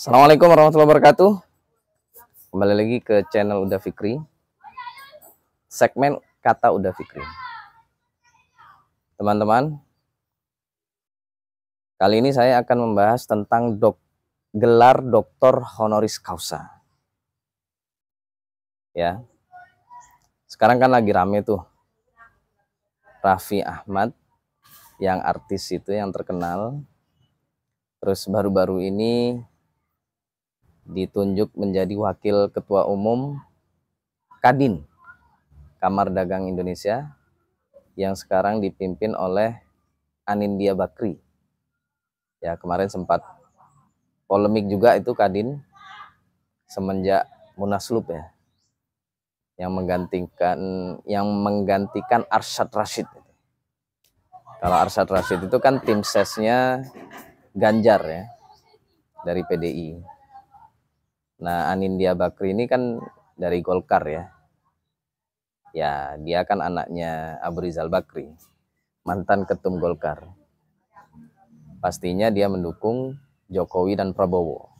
Assalamualaikum warahmatullahi wabarakatuh. Kembali lagi ke channel Uda Fikri, segmen kata Uda Fikri. Teman-teman, kali ini saya akan membahas tentang gelar doktor honoris causa. Ya, sekarang kan lagi rame tuh Raffi Ahmad, yang artis itu yang terkenal. Terus baru-baru ini ditunjuk menjadi wakil ketua umum Kadin, Kamar Dagang Indonesia, yang sekarang dipimpin oleh Anindya Bakri. Ya, kemarin sempat polemik juga itu Kadin semenjak Munaslup ya, yang menggantikan Arsyad Rashid. Kalau Arsyad Rashid itu kan tim sesnya Ganjar ya, dari PDI. Nah, Anindya Bakri ini kan dari Golkar ya. Ya, dia kan anaknya Abu Rizal Bakri, mantan ketum Golkar. Pastinya dia mendukung Jokowi dan Prabowo.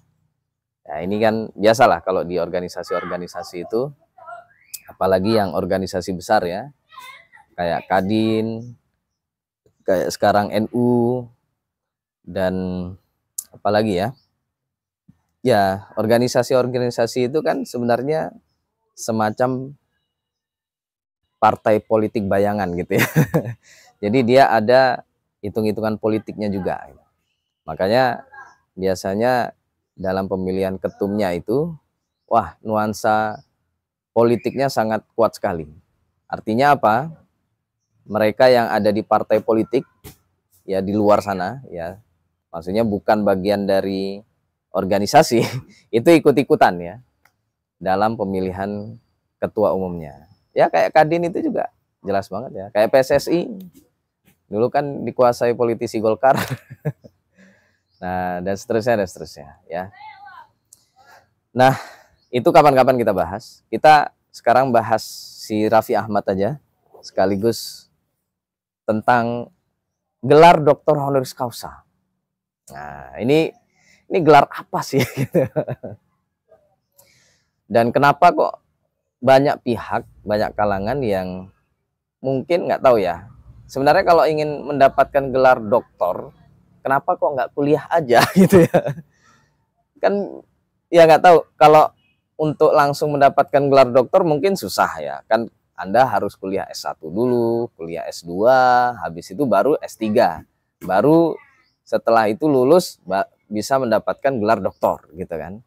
Ya, ini kan biasalah kalau di organisasi-organisasi itu, apalagi yang organisasi besar ya, kayak Kadin, kayak sekarang NU, dan apalagi ya. Ya, organisasi-organisasi itu kan sebenarnya semacam partai politik bayangan gitu ya. Jadi dia ada hitung-hitungan politiknya juga. Makanya biasanya dalam pemilihan ketumnya itu, wah, nuansa politiknya sangat kuat sekali. Artinya apa? Mereka yang ada di partai politik ya, di luar sana ya, maksudnya bukan bagian dari organisasi, itu ikut-ikutan ya dalam pemilihan ketua umumnya. Ya kayak Kadin itu juga jelas banget ya. Kayak PSSI dulu kan dikuasai politisi Golkar. Nah, dan seterusnya ya. Nah, itu kapan-kapan kita bahas. Kita sekarang bahas si Raffi Ahmad aja, sekaligus tentang gelar doktor honoris causa. Nah, ini gelar apa sih? Dan kenapa kok banyak pihak, banyak kalangan yang mungkin nggak tahu ya. Sebenarnya kalau ingin mendapatkan gelar doktor, kenapa kok nggak kuliah aja gitu ya? Kan ya nggak tahu. Kalau untuk langsung mendapatkan gelar doktor mungkin susah ya. Kan Anda harus kuliah S1 dulu, kuliah S2, habis itu baru S3. Baru setelah itu lulus bisa mendapatkan gelar doktor gitu kan.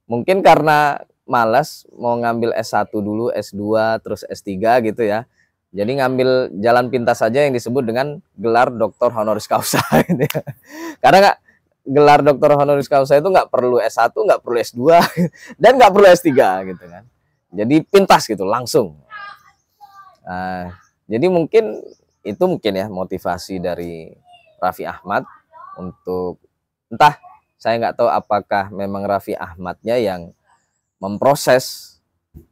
Mungkin karena malas mau ngambil S1 dulu, S2, terus S3 gitu ya. Jadi ngambil jalan pintas saja yang disebut dengan gelar doktor honoris causa gitu ya. Karena gelar doktor honoris causa itu nggak perlu S1, nggak perlu S2, dan nggak perlu S3 gitu kan. Jadi pintas gitu langsung. Nah, jadi mungkin itu ya motivasi dari Raffi Ahmad untuk, entah, saya nggak tahu apakah memang Raffi Ahmadnya yang memproses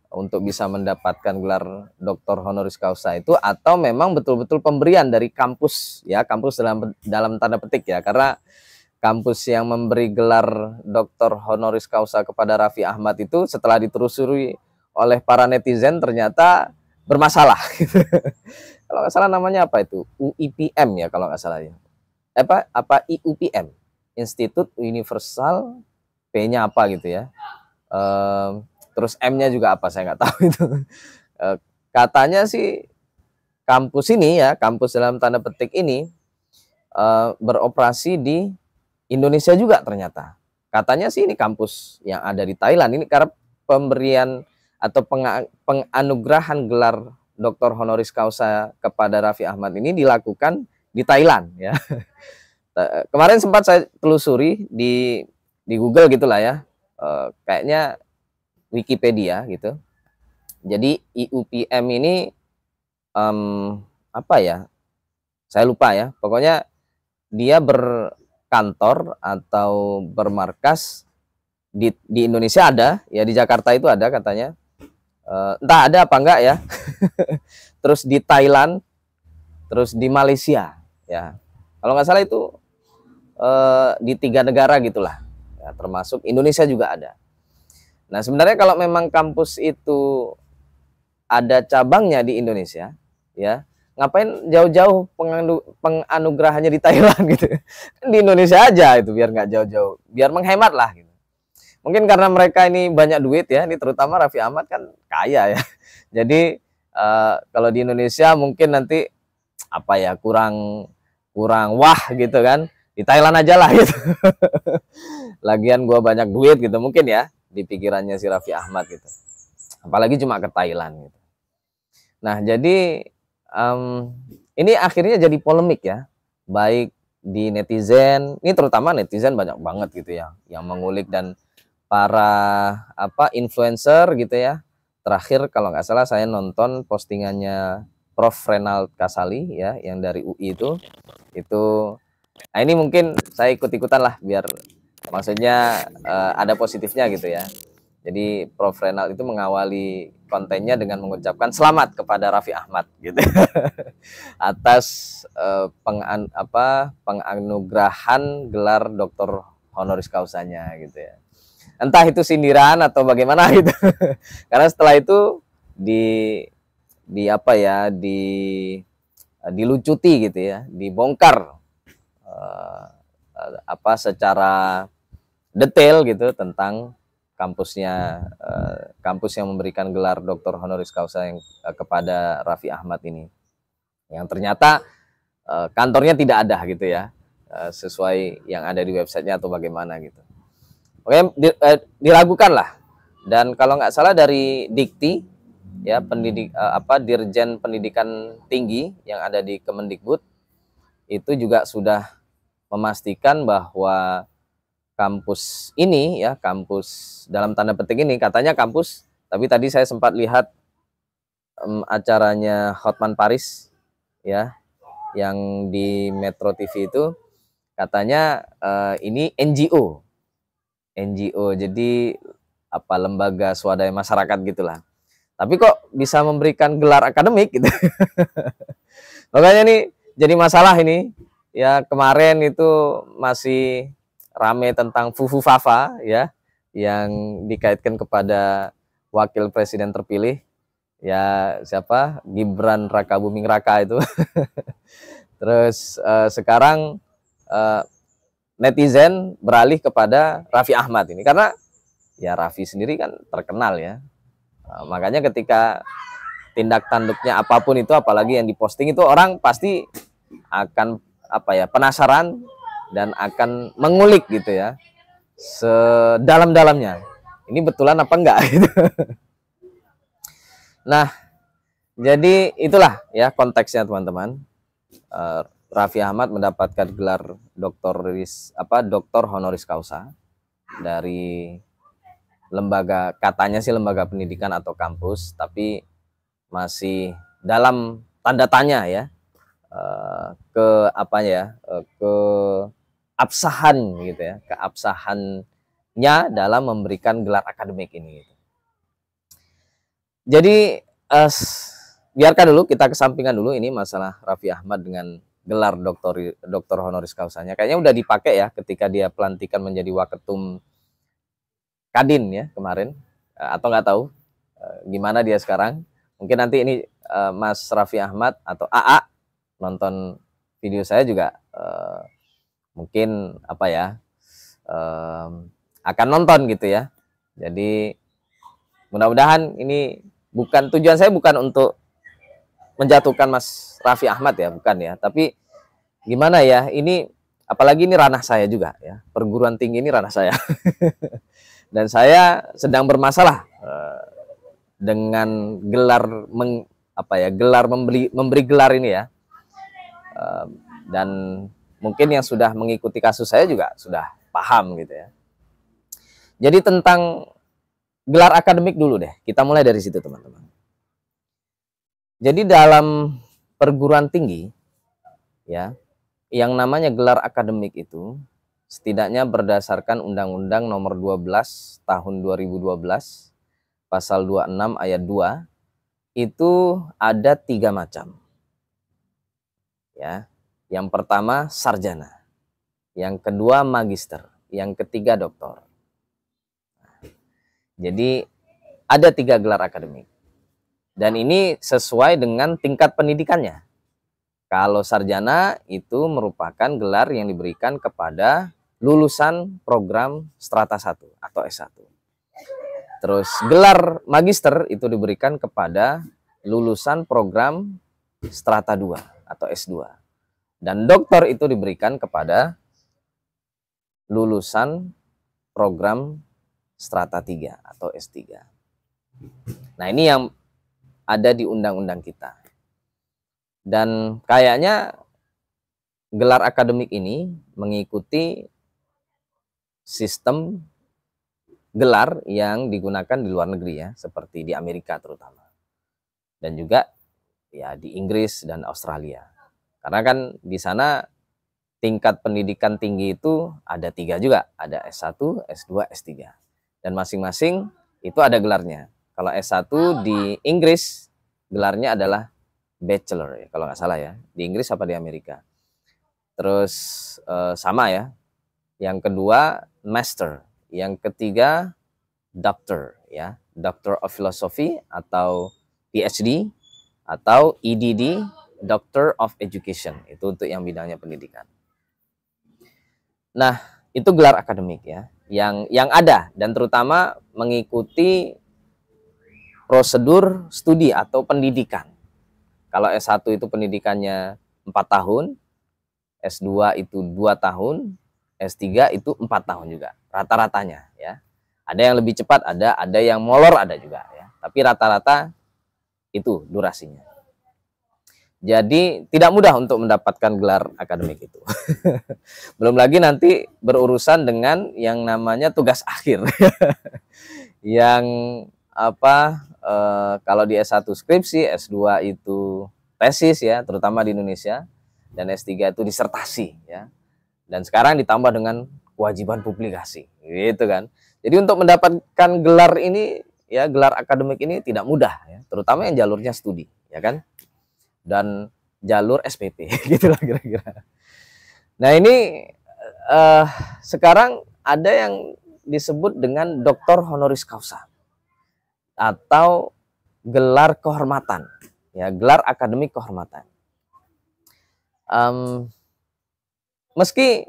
untuk bisa mendapatkan gelar doktor honoris causa itu, atau memang betul-betul pemberian dari kampus ya, kampus dalam tanda petik ya, karena kampus yang memberi gelar doktor honoris causa kepada Raffi Ahmad itu setelah ditelusuri oleh para netizen ternyata bermasalah. Kalau nggak salah namanya apa itu, UIPM ya kalau nggak salah ya, apa IUPM, Institut Universal, P-nya apa gitu ya. Terus M-nya juga apa saya nggak tahu itu. Katanya sih kampus ini ya, kampus dalam tanda petik ini beroperasi di Indonesia juga ternyata. Katanya sih ini kampus yang ada di Thailand. Ini karena pemberian atau penganugerahan gelar doktor honoris causa kepada Raffi Ahmad ini dilakukan di Thailand ya. Kemarin sempat saya telusuri di Google gitulah ya. Kayaknya Wikipedia gitu. Jadi IUPM ini apa ya? Saya lupa ya. Pokoknya dia berkantor atau bermarkas di Indonesia ada, ya di Jakarta itu ada katanya. Entah ada apa enggak ya. Terus di Thailand, terus di Malaysia ya. Kalau nggak salah itu di 3 negara gitulah. ya, termasuk Indonesia juga ada. Nah, sebenarnya kalau memang kampus itu ada cabangnya di Indonesia, ya ngapain jauh-jauh penganugerahannya di Thailand gitu? Kan di Indonesia aja itu, biar nggak jauh-jauh, biar menghemat lah gitu. Mungkin karena mereka ini banyak duit ya, ini terutama Raffi Ahmad kan kaya ya. Jadi kalau di Indonesia mungkin nanti apa ya, kurang wah gitu kan. Di Thailand aja lah gitu. Lagian gua banyak duit gitu mungkin ya, di pikirannya si Raffi Ahmad gitu. Apalagi cuma ke Thailand gitu. Nah, jadi ini akhirnya jadi polemik ya, baik di netizen, ini terutama netizen banyak banget gitu ya yang mengulik, dan para influencer gitu ya. Terakhir kalau nggak salah saya nonton postingannya Prof. Renald Kasali ya, yang dari UI itu. Nah ini mungkin saya ikut-ikutan lah, biar maksudnya ada positifnya gitu ya. Jadi Prof. Renald itu mengawali kontennya dengan mengucapkan selamat kepada Raffi Ahmad gitu atas penganugerahan gelar doktor honoris causanya gitu ya. Entah itu sindiran atau bagaimana gitu. Karena setelah itu dilucuti gitu ya, dibongkar secara detail gitu tentang kampusnya, kampus yang memberikan gelar doktor honoris causa yang kepada Raffi Ahmad ini, yang ternyata kantornya tidak ada gitu ya, sesuai yang ada di websitenya atau bagaimana gitu. Oke, diragukan lah. Dan kalau nggak salah dari Dikti ya, Dirjen Pendidikan Tinggi yang ada di Kemendikbud itu juga sudah memastikan bahwa kampus ini ya, kampus dalam tanda petik ini katanya kampus, tapi tadi saya sempat lihat acaranya Hotman Paris ya, yang di Metro TV itu katanya ini NGO, jadi lembaga swadaya masyarakat gitulah. Tapi kok bisa memberikan gelar akademik gitu. Makanya nih jadi masalah ini ya. Kemarin itu masih rame tentang Fufu Fafa ya, yang dikaitkan kepada wakil presiden terpilih ya, siapa, Gibran Raka Buming Raka itu. Terus sekarang netizen beralih kepada Raffi Ahmad ini, karena ya Raffi sendiri kan terkenal ya. Makanya ketika tindak tanduknya apapun itu, apalagi yang diposting itu, orang pasti akan penasaran dan akan mengulik gitu ya, sedalam-dalamnya ini betulan apa enggak gitu. Nah, jadi itulah ya konteksnya teman-teman. Raffi Ahmad mendapatkan gelar doktor honoris causa dari lembaga, katanya sih lembaga pendidikan atau kampus, tapi masih dalam tanda tanya ya, keabsahan gitu ya, keabsahannya dalam memberikan gelar akademik ini gitu. Jadi biarkan dulu, kita kesampingkan dulu ini masalah Raffi Ahmad dengan gelar doktor honoris causanya. Kayaknya udah dipakai ya ketika dia pelantikan menjadi Waketum Kadin ya kemarin, atau nggak tahu gimana dia sekarang. Mungkin nanti ini Mas Raffi Ahmad atau AA nonton video saya juga mungkin akan nonton gitu ya. Jadi mudah-mudahan ini bukan, tujuan saya bukan untuk menjatuhkan Mas Raffi Ahmad ya, bukan ya. Tapi gimana ya, ini apalagi ini ranah saya juga ya, perguruan tinggi ini ranah saya. Dan saya sedang bermasalah dengan gelar memberi gelar ini ya. Dan mungkin yang sudah mengikuti kasus saya juga sudah paham gitu ya. Jadi tentang gelar akademik dulu deh, kita mulai dari situ teman-teman. Jadi dalam perguruan tinggi ya, yang namanya gelar akademik itu setidaknya berdasarkan Undang-Undang Nomor 12 Tahun 2012 Pasal 26 Ayat 2 itu ada 3 macam. Ya. Yang pertama sarjana, yang kedua magister, yang ketiga doktor. Jadi ada 3 gelar akademik. Dan ini sesuai dengan tingkat pendidikannya. Kalau sarjana itu merupakan gelar yang diberikan kepada lulusan program strata 1 atau S1. Terus gelar magister itu diberikan kepada lulusan program strata 2 atau S2. Dan doktor itu diberikan kepada lulusan program strata 3 atau S3. Nah, ini yang ada di undang-undang kita. Dan kayaknya gelar akademik ini mengikuti sistem gelar yang digunakan di luar negeri ya, seperti di Amerika terutama. Dan juga ya di Inggris dan Australia. Karena kan di sana tingkat pendidikan tinggi itu ada 3 juga, ada S1, S2, S3. Dan masing-masing itu ada gelarnya. Kalau S1 di Inggris gelarnya adalah bachelor ya, kalau nggak salah ya. Di Inggris apa di Amerika. Terus sama ya. Yang kedua master. Yang ketiga, doctor, ya, Doctor of Philosophy atau PhD atau EDD, Doctor of Education. Itu untuk yang bidangnya pendidikan. Nah, itu gelar akademik ya, yang ada dan terutama mengikuti prosedur studi atau pendidikan. Kalau S1 itu pendidikannya 4 tahun, S2 itu 2 tahun, S3 itu 4 tahun juga rata-ratanya ya. Ada yang lebih cepat, ada yang molor, ada juga ya. Tapi rata-rata itu durasinya. Jadi tidak mudah untuk mendapatkan gelar akademik itu. Belum lagi nanti berurusan dengan yang namanya tugas akhir. Yang kalau di S1 skripsi, S2 itu tesis ya, terutama di Indonesia, dan S3 itu disertasi ya. Dan sekarang ditambah dengan kewajiban publikasi, gitu kan. Jadi untuk mendapatkan gelar ini ya, gelar akademik ini tidak mudah ya, terutama yang jalurnya studi, ya kan? Dan jalur SPP gitulah kira-kira. Nah, ini sekarang ada yang disebut dengan doktor honoris causa atau gelar kehormatan, ya, gelar akademik kehormatan. Meski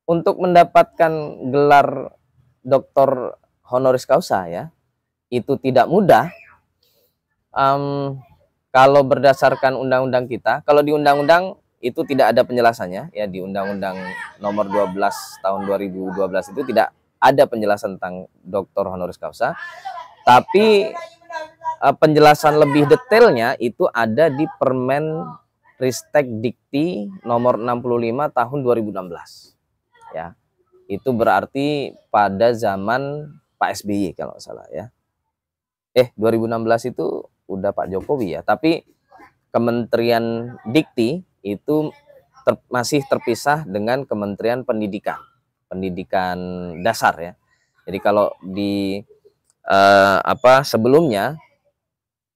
untuk mendapatkan gelar doktor honoris causa ya, itu tidak mudah. Kalau berdasarkan undang-undang kita, kalau di undang-undang itu tidak ada penjelasannya ya, di Undang-Undang Nomor 12 tahun 2012 itu tidak ada penjelasan tentang doktor honoris causa. Tapi penjelasan lebih detailnya itu ada di Permen Ristek Dikti nomor 65 tahun 2016. Ya. Itu berarti pada zaman Pak SBY kalau salah ya. 2016 itu udah Pak Jokowi ya, tapi Kementerian Dikti itu masih terpisah dengan Kementerian Pendidikan dasar ya. Jadi kalau di sebelumnya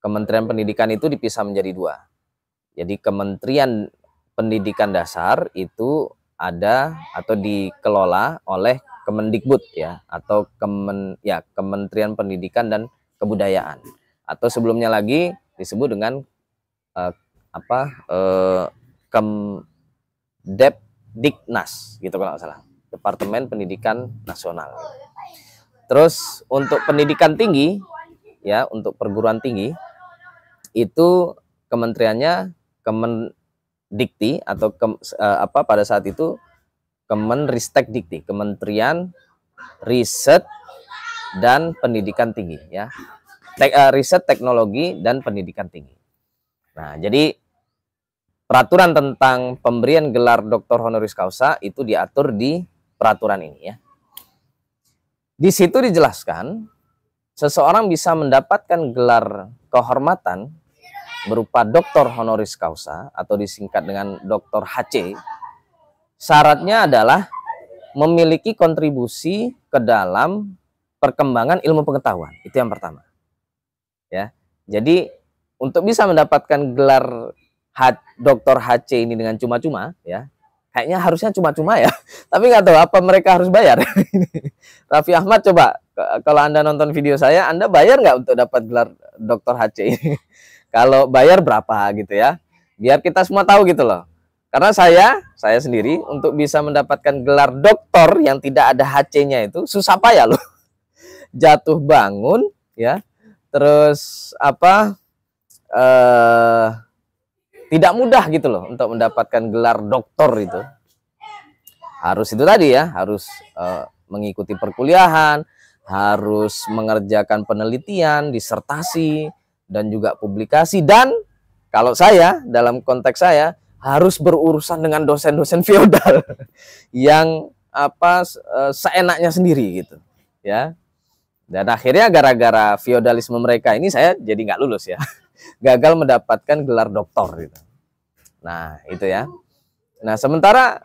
Kementerian Pendidikan itu dipisah menjadi 2. Jadi Kementerian Pendidikan Dasar itu ada atau dikelola oleh Kemendikbud ya, atau Kementerian Pendidikan dan Kebudayaan, atau sebelumnya lagi disebut dengan Kemdiknas gitu kalau nggak salah, Departemen Pendidikan Nasional. Terus untuk pendidikan tinggi ya, untuk perguruan tinggi itu kementeriannya Kemendikti atau pada saat itu Kemenristek Dikti, Kementerian Riset dan Pendidikan Tinggi ya. Riset, Teknologi dan Pendidikan Tinggi. Nah, jadi peraturan tentang pemberian gelar doktor honoris causa itu diatur di peraturan ini ya. Di situ dijelaskan seseorang bisa mendapatkan gelar kehormatan berupa doktor honoris causa atau disingkat dengan doktor HC. Syaratnya adalah memiliki kontribusi ke dalam perkembangan ilmu pengetahuan. Itu yang pertama. Ya. Jadi untuk bisa mendapatkan gelar doktor HC ini dengan cuma-cuma ya, kayaknya harusnya cuma-cuma ya. Tapi nggak tahu apa mereka harus bayar. Raffi Ahmad, coba kalau Anda nonton video saya, Anda bayar nggak untuk dapat gelar Dr. HC ini? Kalau bayar berapa gitu ya? Biar kita semua tahu gitu loh. Karena saya sendiri untuk bisa mendapatkan gelar doktor yang tidak ada HC-nya itu susah payah loh. Jatuh bangun ya. Terus apa? Tidak mudah gitu loh untuk mendapatkan gelar doktor itu. Harus itu tadi ya, harus mengikuti perkuliahan, harus mengerjakan penelitian, disertasi, dan juga publikasi. Dan kalau saya, dalam konteks saya, harus berurusan dengan dosen-dosen feodal yang seenaknya sendiri gitu ya. Dan akhirnya gara-gara feodalisme mereka ini saya jadi nggak lulus ya. Gagal mendapatkan gelar doktor gitu. Nah, itu ya. Nah, sementara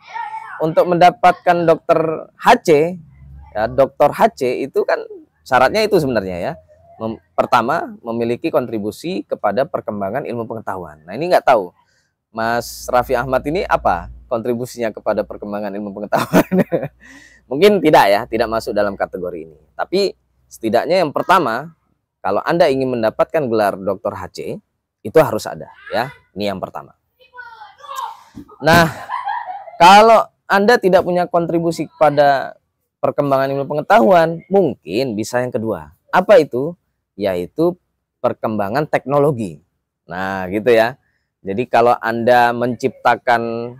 untuk mendapatkan dokter HC ya, dokter HC itu kan syaratnya itu sebenarnya ya. Pertama, memiliki kontribusi kepada perkembangan ilmu pengetahuan. Nah, ini nggak tahu Mas Raffi Ahmad ini apa kontribusinya kepada perkembangan ilmu pengetahuan. Mungkin tidak ya, tidak masuk dalam kategori ini. Tapi setidaknya yang pertama, kalau Anda ingin mendapatkan gelar Dr. HC, itu harus ada ya. Ini yang pertama. Nah, kalau Anda tidak punya kontribusi kepada perkembangan ilmu pengetahuan, mungkin bisa yang kedua. Apa itu? Yaitu perkembangan teknologi. Nah, gitu ya. Jadi kalau Anda menciptakan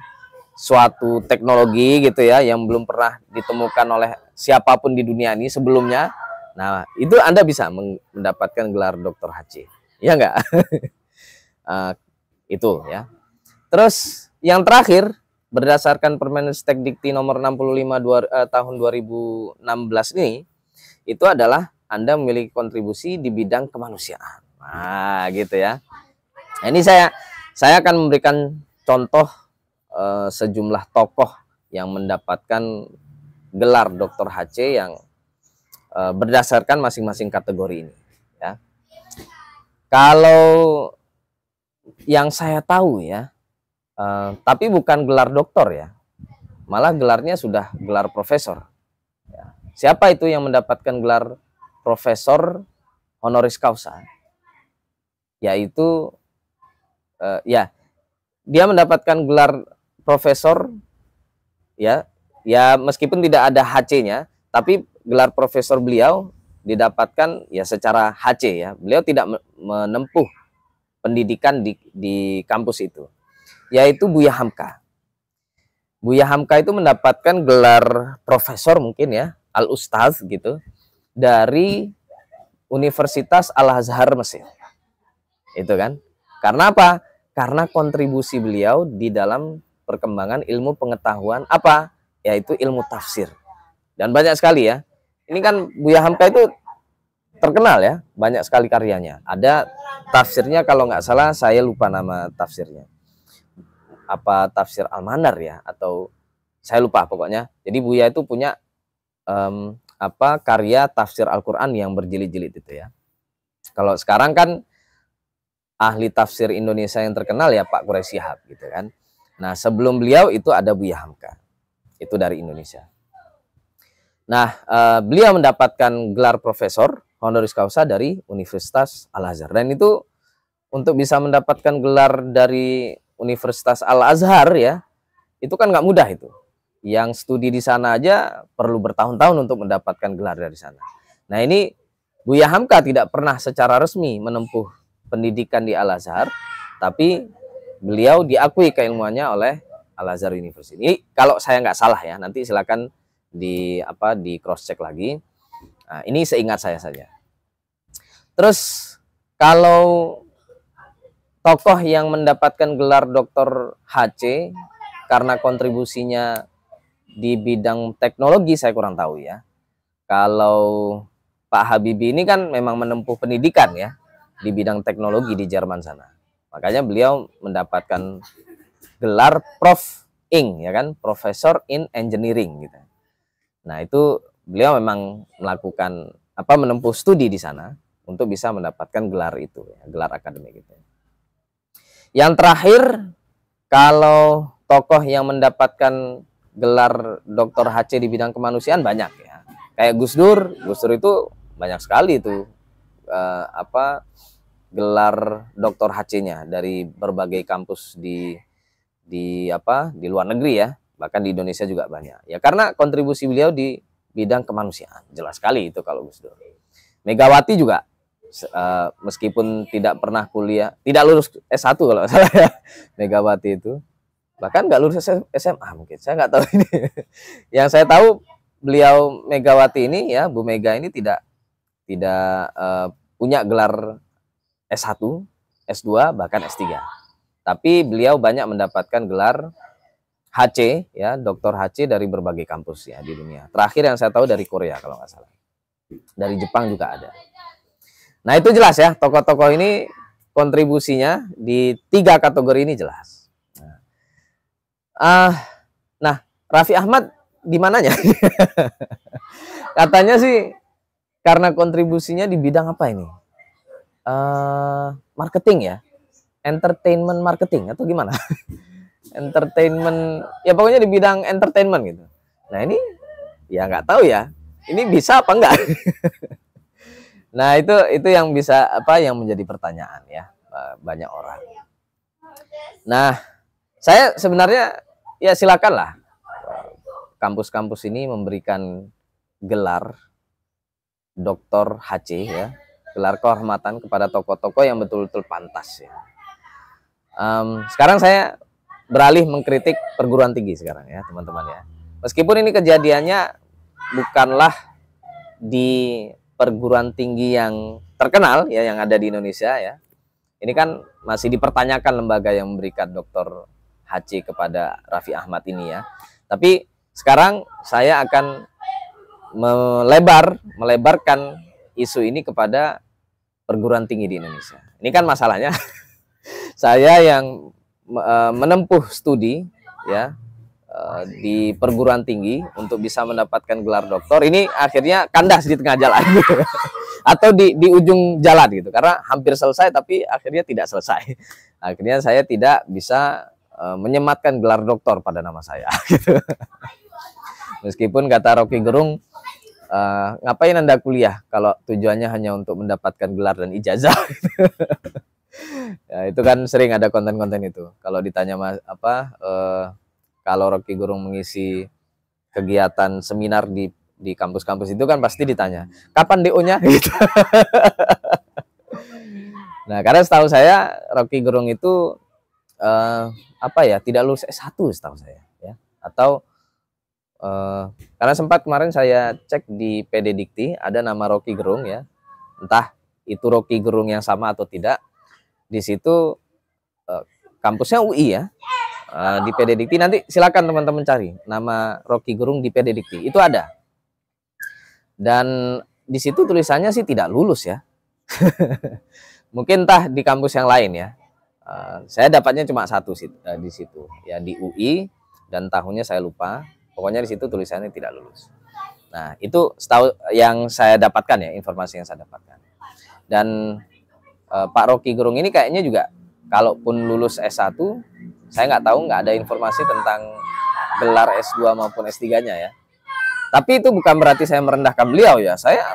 suatu teknologi gitu ya yang belum pernah ditemukan oleh siapapun di dunia ini sebelumnya, nah itu Anda bisa mendapatkan gelar Dr. HC. Ya enggak? Itu ya. Terus yang terakhir, berdasarkan Permendikbud Dikti nomor 65 tahun 2016 ini, itu adalah Anda memiliki kontribusi di bidang kemanusiaan. Nah, gitu ya. Nah, ini saya akan memberikan contoh sejumlah tokoh yang mendapatkan gelar Dr. HC yang berdasarkan masing-masing kategori ini ya. Kalau yang saya tahu ya, tapi bukan gelar doktor ya, malah gelarnya sudah gelar profesor ya. Siapa itu yang mendapatkan gelar profesor honoris causa? Yaitu ya, dia mendapatkan gelar profesor ya meskipun tidak ada HC-nya, tapi gelar profesor beliau didapatkan ya secara HC ya. Beliau tidak menempuh pendidikan di kampus itu, yaitu Buya Hamka. Buya Hamka itu mendapatkan gelar profesor mungkin ya, Al-Ustaz gitu, dari Universitas Al-Azhar Mesir. Itu kan. Karena apa? Karena kontribusi beliau di dalam perkembangan ilmu pengetahuan apa? Yaitu ilmu tafsir. Dan banyak sekali ya. Ini kan Buya Hamka itu terkenal ya, banyak sekali karyanya. Ada tafsirnya kalau nggak salah, saya lupa nama tafsirnya. Apa tafsir Al-Manar ya, atau saya lupa pokoknya. Jadi Buya itu punya karya tafsir Al-Quran yang berjilid-jilid itu ya. Kalau sekarang kan ahli tafsir Indonesia yang terkenal ya Pak Quraisy Shihab gitu kan. Nah, sebelum beliau itu ada Buya Hamka. Itu dari Indonesia. Nah, beliau mendapatkan gelar profesor honoris causa dari Universitas Al-Azhar. Dan itu untuk bisa mendapatkan gelar dari Universitas Al-Azhar ya, itu kan nggak mudah itu. Yang studi di sana aja perlu bertahun-tahun untuk mendapatkan gelar dari sana. Nah, ini Buya Hamka tidak pernah secara resmi menempuh pendidikan di Al-Azhar, tapi beliau diakui keilmuannya oleh Al-Azhar University. Ini kalau saya nggak salah ya, nanti silakan di cross check lagi. Nah, ini seingat saya saja. Terus kalau tokoh yang mendapatkan gelar Dr. HC karena kontribusinya di bidang teknologi saya kurang tahu ya. Kalau Pak Habibie ini kan memang menempuh pendidikan ya di bidang teknologi di Jerman sana. Makanya beliau mendapatkan gelar Prof. Ing ya kan, Professor in Engineering gitu. Nah, itu beliau memang melakukan menempuh studi di sana untuk bisa mendapatkan gelar itu ya, gelar akademik itu. Yang terakhir, kalau tokoh yang mendapatkan gelar Dr. HC di bidang kemanusiaan banyak ya. Kayak Gus Dur itu banyak sekali itu gelar Dr. HC-nya dari berbagai kampus di luar negeri ya, bahkan di Indonesia juga banyak. Ya karena kontribusi beliau di bidang kemanusiaan, jelas sekali itu kalau Gus Dur. Megawati juga meskipun tidak pernah kuliah, tidak lulus S1 kalau salah ya, Megawati itu. Bahkan nggak lulus SMA mungkin, saya nggak tahu ini. Yang saya tahu beliau Megawati ini ya, Bu Mega ini tidak punya gelar S1, S2, bahkan S3. Tapi beliau banyak mendapatkan gelar HC ya, Dr. HC dari berbagai kampus ya di dunia. Terakhir yang saya tahu dari Korea kalau nggak salah. Dari Jepang juga ada. Nah itu jelas ya, tokoh-tokoh ini kontribusinya di 3 kategori ini jelas. Nah, Raffi Ahmad di mananya? Katanya sih karena kontribusinya di bidang apa ini? Marketing ya, entertainment marketing atau gimana? Entertainment, ya pokoknya di bidang entertainment gitu. Nah ini ya nggak tahu ya, ini bisa apa enggak? Nah itu yang bisa yang menjadi pertanyaan ya banyak orang. Nah saya sebenarnya ya silakanlah kampus-kampus ini memberikan gelar Dr. HC ya, gelar kehormatan kepada tokoh-tokoh yang betul-betul pantas ya. Sekarang saya beralih mengkritik perguruan tinggi sekarang ya teman-teman ya. Meskipun ini kejadiannya bukanlah di perguruan tinggi yang terkenal ya yang ada di Indonesia ya. Ini kan masih dipertanyakan lembaga yang memberikan Dr. HC kepada Raffi Ahmad ini ya. Tapi sekarang saya akan melebarkan isu ini kepada perguruan tinggi di Indonesia. Ini kan masalahnya saya yang menempuh studi ya di perguruan tinggi untuk bisa mendapatkan gelar doktor, ini akhirnya kandas di tengah jalan atau di ujung jalan gitu, karena hampir selesai tapi akhirnya tidak selesai. Akhirnya saya tidak bisa menyematkan gelar doktor pada nama saya gitu. Meskipun kata Rocky Gerung, ngapain Anda kuliah kalau tujuannya hanya untuk mendapatkan gelar dan ijazah. Ya, itu kan sering ada konten-konten itu. Kalau ditanya kalau Rocky Gerung mengisi kegiatan seminar di kampus-kampus itu kan pasti ditanya, kapan DO-nya? Gitu. Nah, karena setahu saya Rocky Gerung itu tidak lulus S1 setahu saya ya. Atau karena sempat kemarin saya cek di PD Dikti ada nama Rocky Gerung ya. Entah itu Rocky Gerung yang sama atau tidak. Di situ kampusnya UI ya. Di PD Dikti nanti silakan teman-teman cari nama Rocky Gerung di PD Dikti. Itu ada. Dan di situ tulisannya sih tidak lulus ya. Mungkin entah di kampus yang lain ya. Saya dapatnya cuma satu di situ ya, di UI, dan tahunnya saya lupa. Pokoknya di situ tulisannya tidak lulus. Nah, itu setahu yang saya dapatkan ya, informasi yang saya dapatkan. Dan Pak Rocky Gerung ini kayaknya juga kalaupun lulus S1, saya nggak ada informasi tentang gelar S2 maupun S3-nya ya. Tapi itu bukan berarti saya merendahkan beliau ya. Saya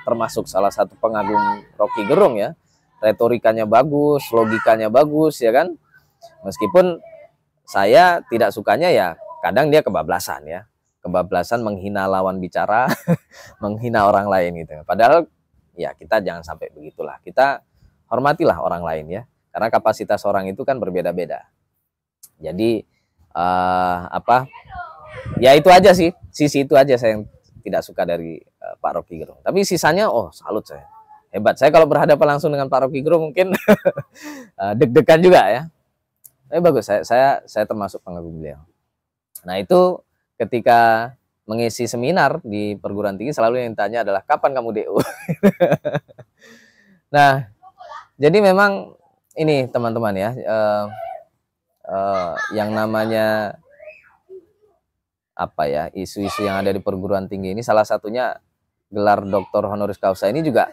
termasuk salah satu pengagum Rocky Gerung ya. Retorikanya bagus, logikanya bagus ya kan. Meskipun saya tidak sukanya ya kadang dia kebablasan ya. Kebablasan menghina lawan bicara, menghina orang lain gitu. Padahal ya kita jangan sampai begitulah. Kita hormatilah orang lain ya. Karena kapasitas orang itu kan berbeda-beda. Jadi ya itu aja sih, sisi itu aja saya yang tidak suka dari Pak Rocky Gerung. Tapi sisanya salut saya. Hebat. Saya kalau berhadapan langsung dengan Pak Rocky Gerung mungkin deg-degan juga ya. Tapi bagus, saya termasuk pengagum beliau. Nah, itu ketika mengisi seminar di perguruan tinggi selalu yang ditanya adalah kapan kamu DO. Nah, jadi memang ini teman-teman ya, yang namanya isu-isu yang ada di perguruan tinggi ini, salah satunya gelar Dr. Honoris Causa ini juga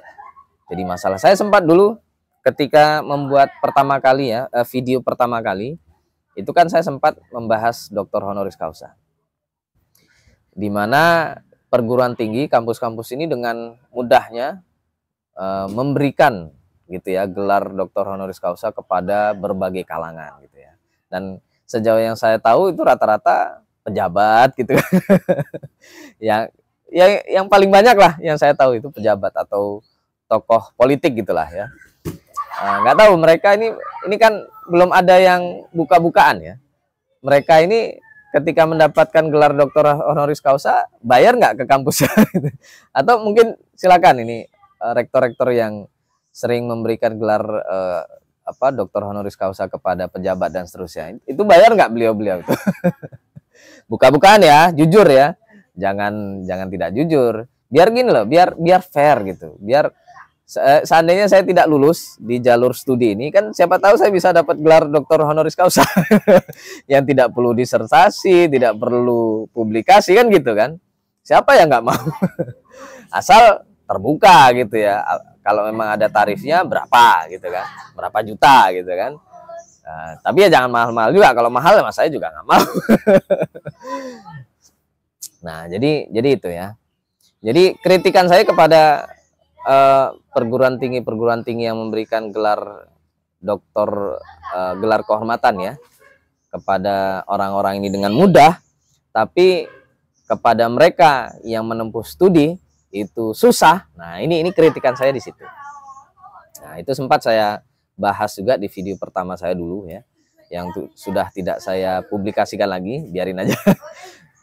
jadi masalah. Saya sempat dulu ketika membuat pertama kali ya, video pertama kali, itu kan saya sempat membahas Dr. Honoris Causa. di mana perguruan tinggi, kampus-kampus ini dengan mudahnya memberikan gitu ya gelar doktor honoris causa kepada berbagai kalangan gitu ya. Dan sejauh yang saya tahu itu rata-rata pejabat gitu kan. yang paling banyak lah yang saya tahu itu pejabat atau tokoh politik gitulah ya. Nggak tahu mereka ini kan belum ada yang buka-bukaan ya. Mereka ini ketika mendapatkan gelar doktor honoris causa bayar nggak ke kampusnya gitu. Atau mungkin silakan ini rektor-rektor yang sering memberikan gelar doktor honoris causa kepada pejabat dan seterusnya, itu bayar nggak beliau-beliau itu? Buka-bukaan ya, jujur ya, jangan tidak jujur. Biar gini loh, biar fair gitu. Biar seandainya saya tidak lulus di jalur studi ini, kan siapa tahu saya bisa dapat gelar doktor honoris causa yang tidak perlu disertasi, tidak perlu publikasi kan gitu kan. Siapa yang nggak mau? Asal terbuka gitu ya. Kalau memang ada tarifnya berapa gitu kan, berapa juta gitu kan. Tapi ya jangan mahal-mahal juga. Kalau mahal ya saya juga nggak mau. Nah jadi itu ya. Jadi kritikan saya kepada perguruan tinggi yang memberikan gelar doktor, gelar kehormatan ya kepada orang-orang ini dengan mudah, tapi kepada mereka yang menempuh studi itu susah. Nah ini kritikan saya di situ. Nah itu sempat saya bahas juga di video pertama saya dulu ya, yang sudah tidak saya publikasikan lagi, biarin aja.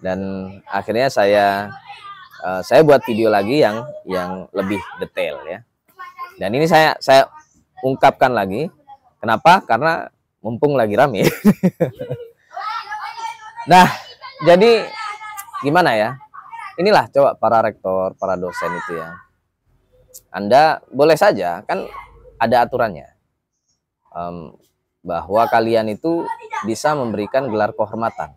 Dan akhirnya saya buat video lagi yang lebih detail ya. Dan ini saya ungkapkan lagi. Kenapa? Karena mumpung lagi rame. Nah, jadi gimana ya? Inilah coba para rektor, para dosen itu ya. Anda boleh saja, kan ada aturannya. Bahwa kalian itu bisa memberikan gelar kehormatan.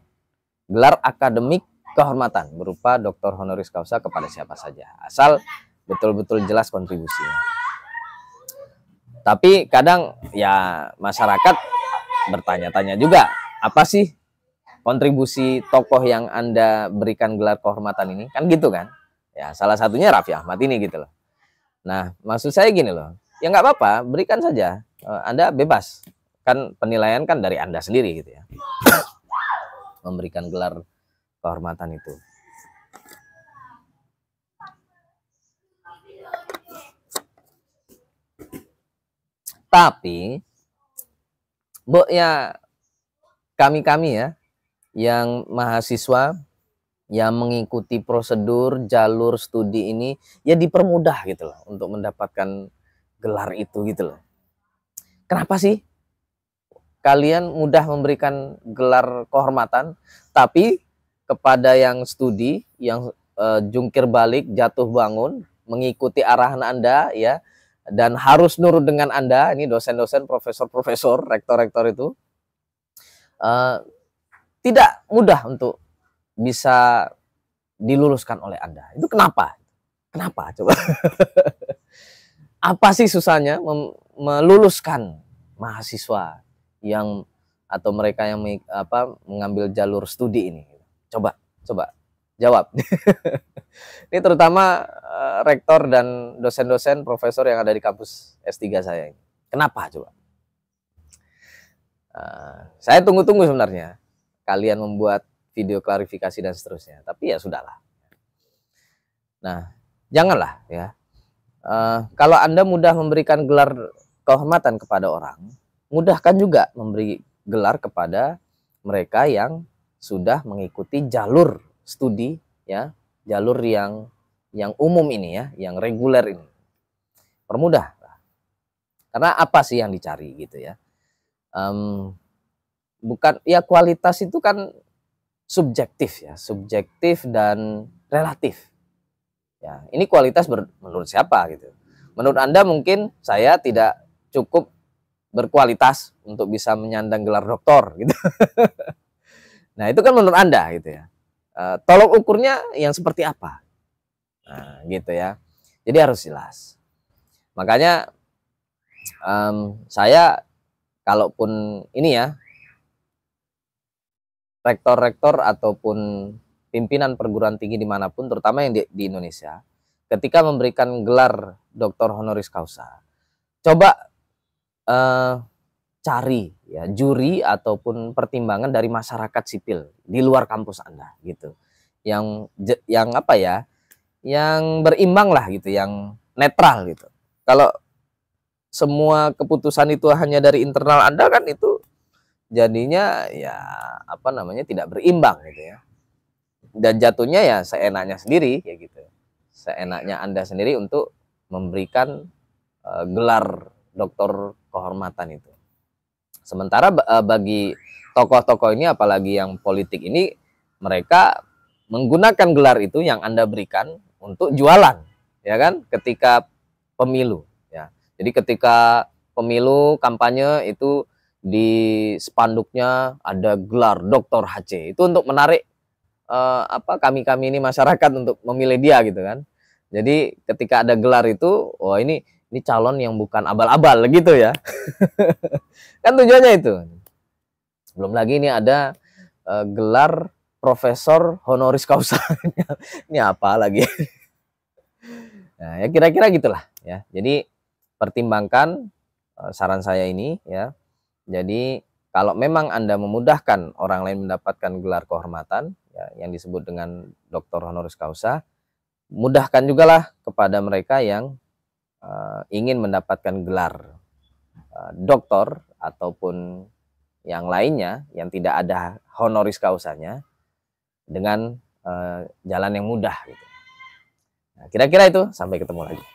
Gelar akademik kehormatan berupa doktor honoris causa kepada siapa saja, asal betul-betul jelas kontribusinya. Tapi kadang ya masyarakat bertanya-tanya juga, apa sih kontribusi tokoh yang Anda berikan gelar kehormatan ini? Kan gitu kan? Ya salah satunya Raffi Ahmad ini gitu loh. Nah maksud saya gini loh, ya nggak apa-apa, berikan saja. Anda bebas, kan penilaian kan dari Anda sendiri gitu ya. Memberikan gelar kehormatan itu. Tapi ya kami ya yang mahasiswa yang mengikuti prosedur jalur studi ini ya dipermudah gitu loh untuk mendapatkan gelar itu gitu loh. Kenapa sih kalian mudah memberikan gelar kehormatan, tapi kepada yang studi, yang jungkir balik, jatuh bangun, mengikuti arahan Anda ya, dan harus nurut dengan Anda, ini dosen-dosen, profesor-profesor, rektor-rektor itu tidak mudah untuk bisa diluluskan oleh Anda. Itu kenapa? Kenapa coba? Apa sih susahnya meluluskan mahasiswa yang atau mereka yang mengambil jalur studi ini? Coba jawab. Ini terutama rektor dan dosen-dosen, profesor yang ada di kampus S3 saya. Kenapa coba? Saya tunggu-tunggu sebenarnya kalian membuat video klarifikasi dan seterusnya. Tapi ya sudahlah. Nah, janganlah ya. Kalau Anda mudah memberikan gelar kehormatan kepada orang, mudahkan juga memberi gelar kepada mereka yang sudah mengikuti jalur studi ya, jalur yang umum ini ya, yang reguler ini. Permudah. Karena apa sih yang dicari gitu ya? Bukan ya, kualitas itu kan subjektif ya, subjektif dan relatif. Ya, ini kualitas menurut siapa gitu. Menurut Anda mungkin saya tidak cukup berkualitas untuk bisa menyandang gelar doktor gitu. Nah, itu kan menurut Anda gitu ya. Tolok ukurnya yang seperti apa? Nah, gitu ya. Jadi harus jelas. Makanya saya kalaupun ini ya, rektor-rektor ataupun pimpinan perguruan tinggi dimanapun, terutama yang di Indonesia, ketika memberikan gelar doktor honoris causa, coba cari ya juri ataupun pertimbangan dari masyarakat sipil di luar kampus Anda gitu. Yang apa ya? Yang berimbang lah gitu, yang netral gitu. Kalau semua keputusan itu hanya dari internal Anda, kan itu jadinya ya apa namanya, tidak berimbang gitu ya. Dan jatuhnya ya seenaknya sendiri ya gitu. Seenaknya Anda sendiri untuk memberikan gelar doktor kehormatan itu. Sementara bagi tokoh-tokoh ini, apalagi yang politik ini, mereka menggunakan gelar itu yang Anda berikan untuk jualan, ya kan? Ketika pemilu, ya. Jadi ketika pemilu kampanye itu di spanduknya ada gelar Dr. HC, itu untuk menarik kami ini masyarakat untuk memilih dia gitu kan. Jadi ketika ada gelar itu, oh ini calon yang bukan abal-abal gitu ya. Kan tujuannya itu. Belum lagi ini ada gelar profesor honoris causa. Ini apa lagi? Nah, ya kira-kira gitulah ya. Jadi pertimbangkan saran saya ini ya. Jadi kalau memang Anda memudahkan orang lain mendapatkan gelar kehormatan ya, yang disebut dengan doktor honoris causa, mudahkan jugalah kepada mereka yang ingin mendapatkan gelar doktor ataupun yang lainnya yang tidak ada honoris causanya dengan jalan yang mudah gitu. Nah, kira-kira itu, sampai ketemu lagi.